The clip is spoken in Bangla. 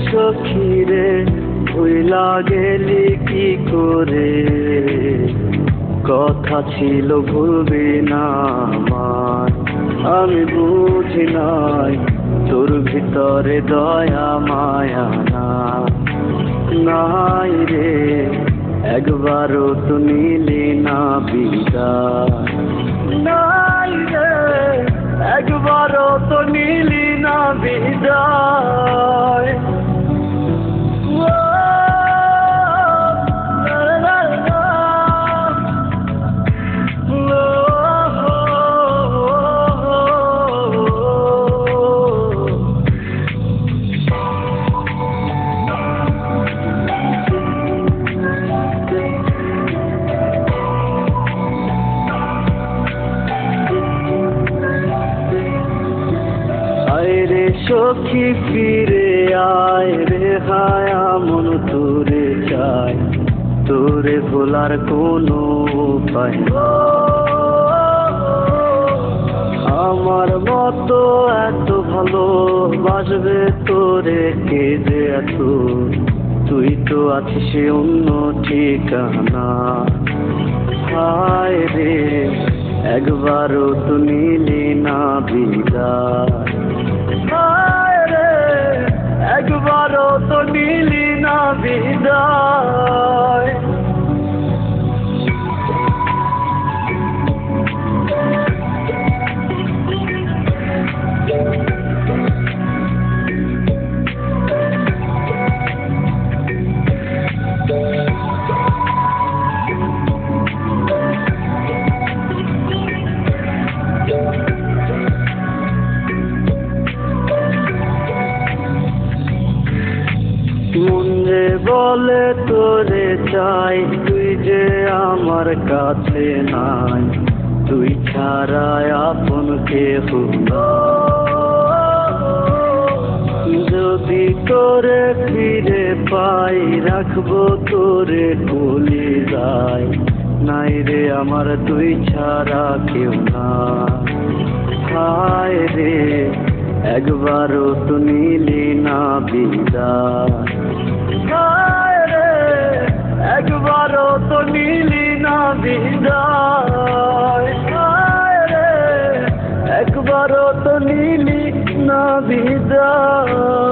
সখী রে ভুইলা গেলি কি করে, কথা ছিল ভুলবি না আমায়। আমি বুঝি নাই তোর ভিতরে দয়া মায়া নাই রে, একবারও তো নিলি না বিদায়। নাই রে, একবারও তো নিলি না বিদায়। রে সখী ফিরে আয় রে, হায়া মন তোরে চাই, তোরে ভোলার কোনো উপায় না। আমার মতো এত ভালো বাসবে তোরে কে যে এত, তুই তো আছিস অন্য ঠিকানা। হায় রে, একবারও তো নিলি না বিদায়। হায় রে, একবারও তো নিলি না বিদায়। মন যে বলে তোরে চাই, তুই যে আমার কাছে নাই, তুই ছাড়া আপন কেহ নাই। যদি তোরে ফিরে পাই, রাখবো তোরে কলিজায়, নাই রে আমার তুই ছাড়া কেউ না। হায় রে, একবারও তো নিলি না বিদায়। হায় রে, একবারও তো নিলি না বিদায়। হায় রে, একবারও তো নিলি না বিদায়।